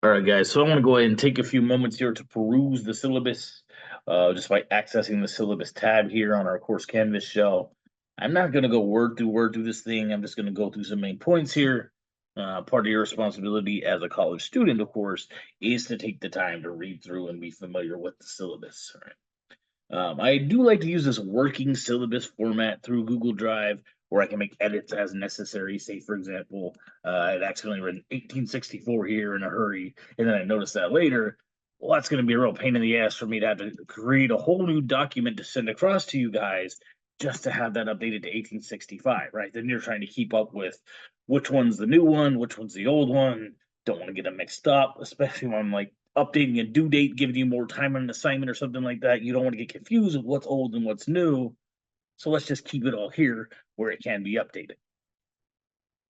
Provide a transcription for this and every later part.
All right, guys. So I want to go ahead and take a few moments here to peruse the syllabus, just by accessing the syllabus tab here on our course Canvas shell. I'm not going to go word through this thing. I'm just going to go through some main points here. Part of your responsibility as a college student, of course, is to take the time to read through and be familiar with the syllabus. All right. I do like to use this working syllabus format through Google Drive where I can make edits as necessary. Say, for example, I'd accidentally written 1864 here in a hurry, and then I noticed that later. Well, that's going to be a real pain in the ass for me to have to create a whole new document to send across to you guys just to have that updated to 1865, right? Then you're trying to keep up with which one's the new one, which one's the old one. Don't want to get them mixed up, especially when I'm like updating a due date, giving you more time on an assignment or something like that. You don't want to get confused with what's old and what's new. So let's just keep it all here where it can be updated.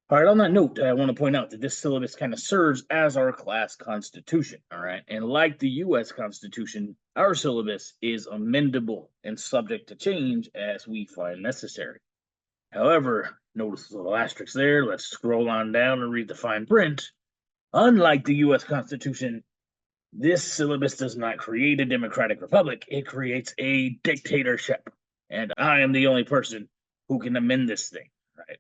All right, on that note, I want to point out that this syllabus kind of serves as our class constitution. All right, and like the US Constitution, our syllabus is amendable and subject to change as we find necessary. However, notice the little asterisk there. Let's scroll on down and read the fine print. Unlike the US Constitution, this syllabus does not create a democratic republic, it creates a dictatorship. And I am the only person who can amend this thing, right?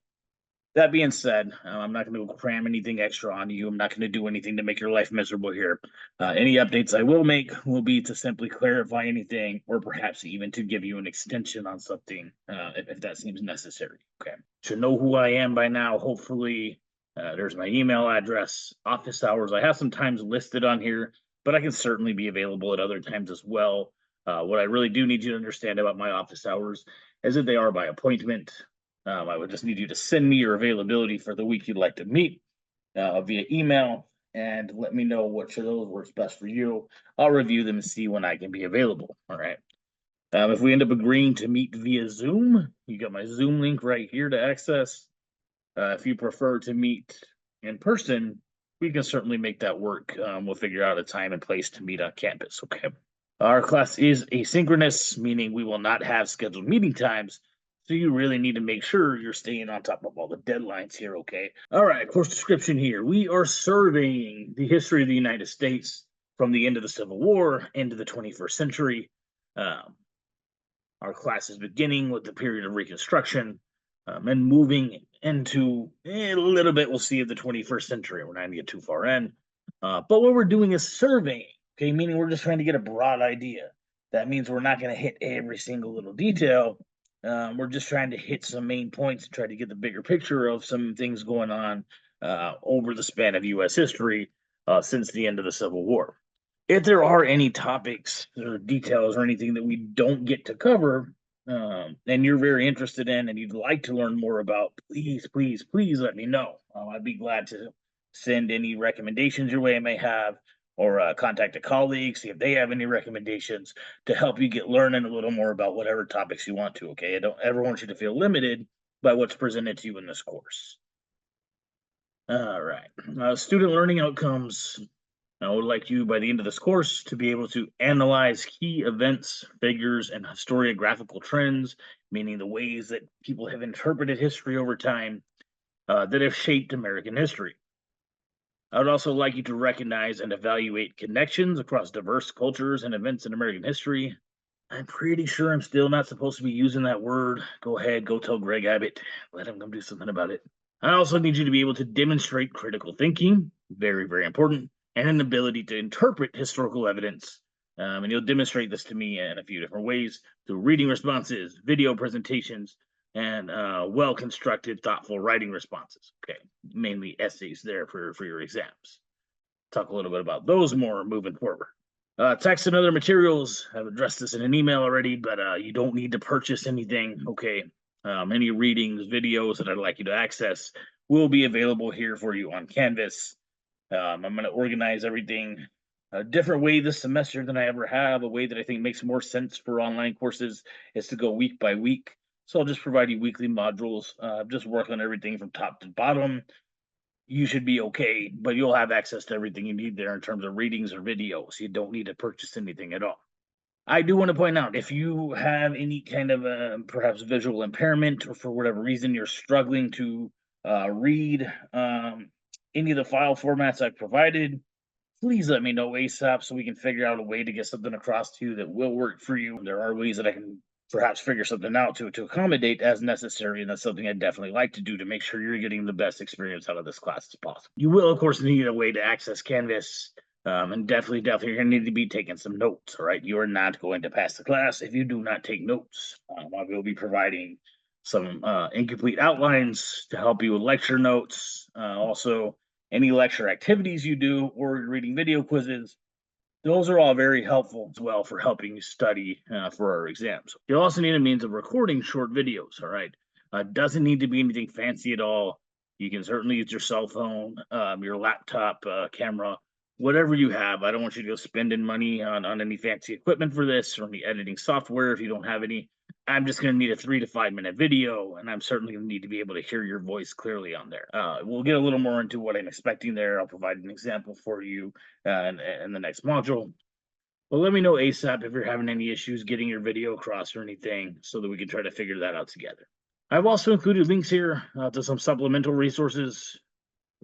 That being said, I'm not going to cram anything extra on you. I'm not going to do anything to make your life miserable here. Any updates I will make will be to simply clarify anything, or perhaps even to give you an extension on something if that seems necessary. Okay. Should know who I am by now, hopefully. There's my email address, office hours. I have some times listed on here, but I can certainly be available at other times as well. What I really do need you to understand about my office hours is that they are by appointment. I would just need you to send me your availability for the week you'd like to meet via email and let me know which of those works best for you. I'll review them and see when I can be available. All right. If we end up agreeing to meet via Zoom, you got my Zoom link right here to access. If you prefer to meet in person, we can certainly make that work. We'll figure out a time and place to meet on campus. Okay. Our class is asynchronous, meaning we will not have scheduled meeting times. So you really need to make sure you're staying on top of all the deadlines here, okay? All right, course description here. We are surveying the history of the United States from the end of the Civil War into the 21st century. Um, our class is beginning with the period of Reconstruction and moving into a little bit, we'll see, of the 21st century. We're not going to get too far in. But what we're doing is surveying, okay? Meaning we're just trying to get a broad idea. That means we're not going to hit every single little detail. We're just trying to hit some main points and try to get the bigger picture of some things going on over the span of U.S. history since the end of the Civil War. If there are any topics or details or anything that we don't get to cover, and you're very interested in and you'd like to learn more about, please let me know. I'd be glad to send any recommendations your way I may have, or contact a colleague, see if they have any recommendations to help you get learning a little more about whatever topics you want to. Okay, I don't ever want you to feel limited by what's presented to you in this course. All right, student learning outcomes. I would like you, by the end of this course, to be able to analyze key events, figures, and historiographical trends, meaning the ways that people have interpreted history over time that have shaped American history. I would also like you to recognize and evaluate connections across diverse cultures and events in American history. I'm pretty sure I'm still not supposed to be using that word. Go ahead, go tell Greg Abbott. Let him come do something about it. I also need you to be able to demonstrate critical thinking, very, very important, and an ability to interpret historical evidence. And you'll demonstrate this to me in a few different ways through reading responses, video presentations, and well-constructed, thoughtful writing responses. Okay, mainly essays there for your exams. Talk a little bit about those more moving forward. Text and other materials, I've addressed this in an email already, but you don't need to purchase anything. Okay, any readings, videos that I'd like you to access will be available here for you on Canvas. I'm going to organize everything a different way this semester than I ever have. A way that I think makes more sense for online courses is to go week by week. So I'll just provide you weekly modules, just work on everything from top to bottom. You should be okay, but you'll have access to everything you need there in terms of readings or videos. You don't need to purchase anything at all. I do want to point out, if you have any kind of perhaps visual impairment, or for whatever reason you're struggling to read any of the file formats I've provided, please let me know ASAP so we can figure out a way to get something across to you that will work for you. There are ways that I can perhaps figure something out to accommodate as necessary, and that's something I'd definitely like to do to make sure you're getting the best experience out of this class as possible. You will, of course, need a way to access Canvas, and definitely, you're going to need to be taking some notes. All right, you are not going to pass the class if you do not take notes. I will be providing some incomplete outlines to help you with lecture notes. Also, any lecture activities you do or reading video quizzes, those are all very helpful as well for helping you study for our exams. You'll also need a means of recording short videos, all right? Doesn't need to be anything fancy at all. You can certainly use your cell phone, your laptop camera, whatever you have. I don't want you to go spending money on any fancy equipment for this or any editing software if you don't have any. I'm just going to need a 3 to 5 minute video, and I'm certainly going to need to be able to hear your voice clearly on there. We'll get a little more into what I'm expecting there. I'll provide an example for you in the next module. But let me know ASAP if you're having any issues getting your video across or anything so that we can try to figure that out together. I've also included links here to some supplemental resources.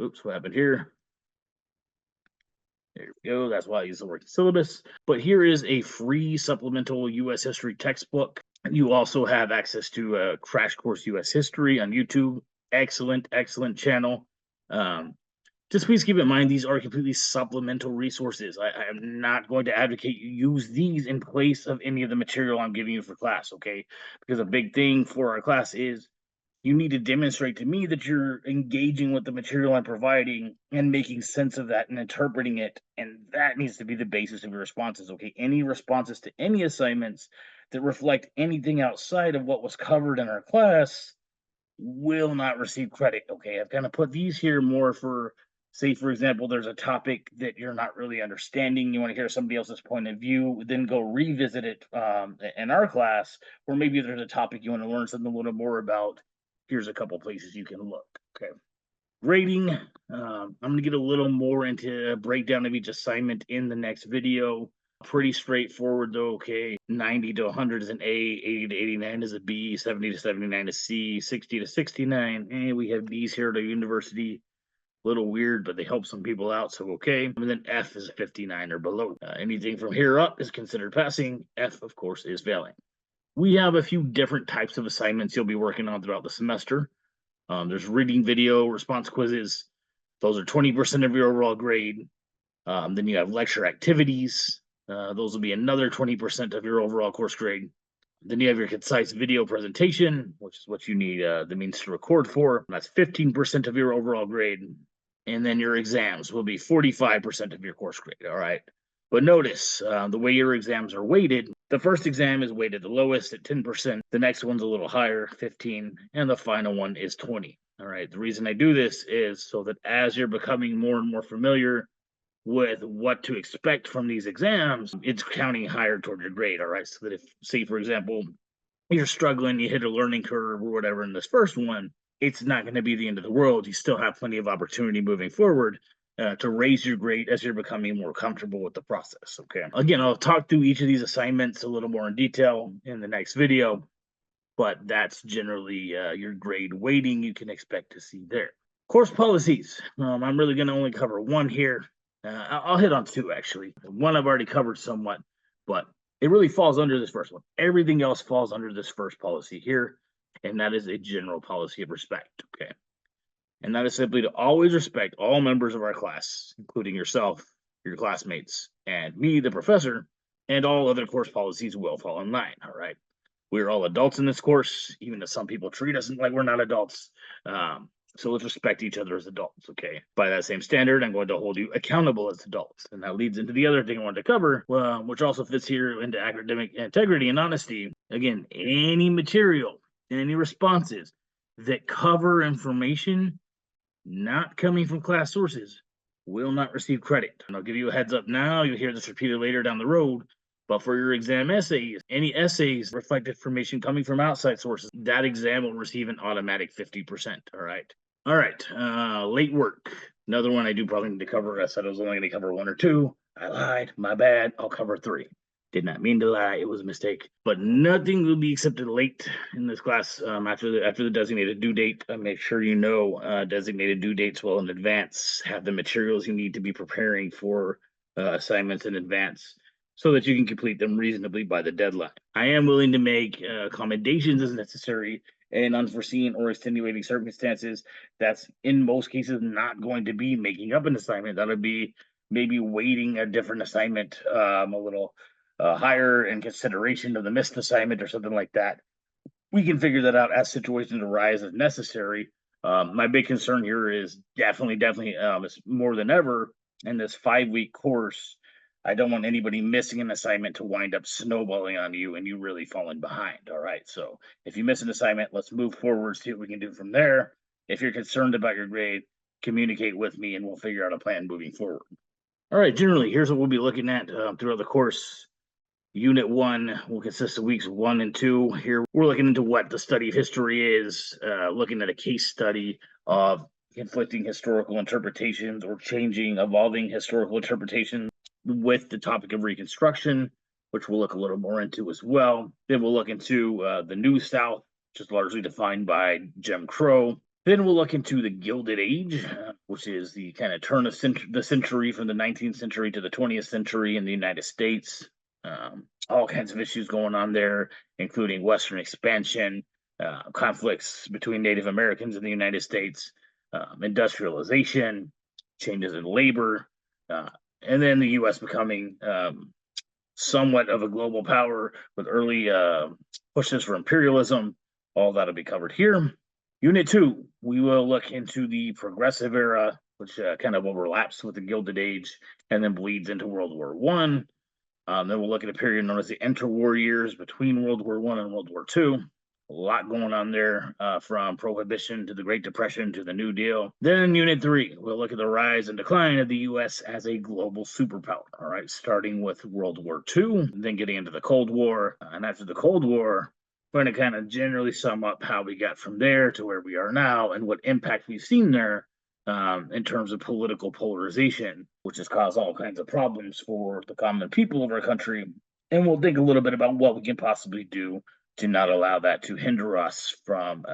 Oops, what happened here? There we go. That's why I use the word syllabus. But here is a free supplemental U.S. history textbook. You also have access to Crash Course U.S. History on YouTube. Excellent, excellent channel. Just please keep in mind, these are completely supplemental resources. I am not going to advocate you use these in place of any of the material I'm giving you for class, okay? Because a big thing for our class is you need to demonstrate to me that you're engaging with the material I'm providing and making sense of that and interpreting it. And that needs to be the basis of your responses, okay? Any responses to any assignments that reflect anything outside of what was covered in our class will not receive credit, okay? I've kind of put these here more for, say, for example, there's a topic that you're not really understanding. You want to hear somebody else's point of view, then go revisit it in our class. Or maybe there's a topic you want to learn something a little more about. Here's a couple places you can look, okay? Grading, I'm going to get a little more into a breakdown of each assignment in the next video. Pretty straightforward though, okay? 90 to 100 is an A, 80 to 89 is a B, 70 to 79 is C, 60 to 69. And we have B's here at our university. A little weird, but they help some people out, so okay. And then F is a 59 or below. Anything from here up is considered passing. F, of course, is failing. We have a few different types of assignments you'll be working on throughout the semester. There's reading video, response quizzes. Those are 20% of your overall grade. Then you have lecture activities. Those will be another 20% of your overall course grade. Then you have your concise video presentation, which is what you need the means to record for. That's 15% of your overall grade. And then your exams will be 45% of your course grade, all right? But notice the way your exams are weighted, the first exam is weighted the lowest at 10%, the next one's a little higher, 15, and the final one is 20, all right? The reason I do this is so that as you're becoming more and more familiar with what to expect from these exams, it's counting higher toward your grade, all right? So that if, say, for example, you're struggling, you hit a learning curve or whatever in this first one, it's not going to be the end of the world. You still have plenty of opportunity moving forward to raise your grade as you're becoming more comfortable with the process, okay? Again, I'll talk through each of these assignments a little more in detail in the next video, but that's generally your grade weighting you can expect to see there. Course policies. I'm really going to only cover one here. I'll hit on two, actually. One I've already covered somewhat, but it really falls under this first one. Everything else falls under this first policy here, and that is a general policy of respect, okay? And that is simply to always respect all members of our class, including yourself, your classmates, and me, the professor, and all other course policies will fall in line, all right? We're all adults in this course, even if some people treat us like we're not adults. So let's respect each other as adults, okay? By that same standard, I'm going to hold you accountable as adults. And that leads into the other thing I wanted to cover, which also fits here into academic integrity and honesty. Again, any material, any responses that cover information not coming from class sources will not receive credit. And I'll give you a heads up now, you'll hear this repeated later down the road, but for your exam essays, any essays reflect information coming from outside sources, that exam will receive an automatic 50%, all right? All right, late work. Another one I do probably need to cover. I said I was only going to cover one or two. I lied, my bad. I'll cover three. Did not mean to lie. It was a mistake. But nothing will be accepted late in this class after the designated due date. Make sure you know designated due dates well in advance. Have the materials you need to be preparing for assignments in advance so that you can complete them reasonably by the deadline. I am willing to make accommodations as necessary in unforeseen or extenuating circumstances. That's in most cases not going to be making up an assignment. That'll be maybe weighting a different assignment a little higher in consideration of the missed assignment or something like that. We can figure that out as situations arise as necessary. My big concern here is definitely it's more than ever in this 5-week course. I don't want anybody missing an assignment to wind up snowballing on you and you really falling behind. All right. So if you miss an assignment, let's move forward, see what we can do from there. If you're concerned about your grade, communicate with me and we'll figure out a plan moving forward. All right. Generally, here's what we'll be looking at throughout the course. Unit 1 will consist of weeks 1 and 2. Here we're looking into what the study of history is, looking at a case study of conflicting historical interpretations or evolving historical interpretations with the topic of Reconstruction, which we'll look a little more into as well. Then we'll look into the New South, which is largely defined by Jim Crow. Then we'll look into the Gilded Age, which is the kind of turn of the century from the 19th century to the 20th century in the United States. All kinds of issues going on there, including Western expansion, conflicts between Native Americans in the United States, industrialization, changes in labor, and then the U.S. becoming somewhat of a global power with early pushes for imperialism. All that'll be covered here. Unit 2, we will look into the Progressive Era, which kind of overlaps with the Gilded Age and then bleeds into World War I. Then we'll look at a period known as the interwar years between World War I and World War II. A lot going on there, from Prohibition to the Great Depression to the New Deal. Then in Unit 3, we'll look at the rise and decline of the U.S. as a global superpower. All right, starting with World War II, then getting into the Cold War. And after the Cold War, we're going to kind of generally sum up how we got from there to where we are now and what impact we've seen there in terms of political polarization, which has caused all kinds of problems for the common people of our country. And we'll think a little bit about what we can possibly do to not allow that to hinder us from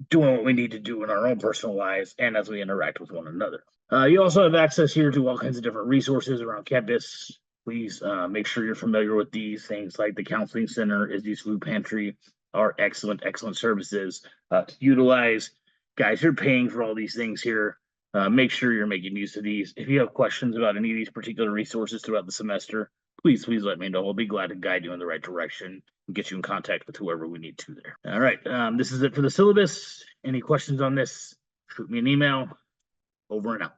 doing what we need to do in our own personal lives and as we interact with one another. You also have access here to all kinds of different resources around campus. Please make sure you're familiar with these things, like the Counseling Center, Izzy's Food Pantry, are excellent services to utilize. Guys, you're paying for all these things here. Make sure you're making use of these. If you have questions about any of these particular resources throughout the semester, please let me know. I'll be glad to guide you in the right direction and get you in contact with whoever we need to there. All right, this is it for the syllabus. Any questions on this, shoot me an email. Over and out.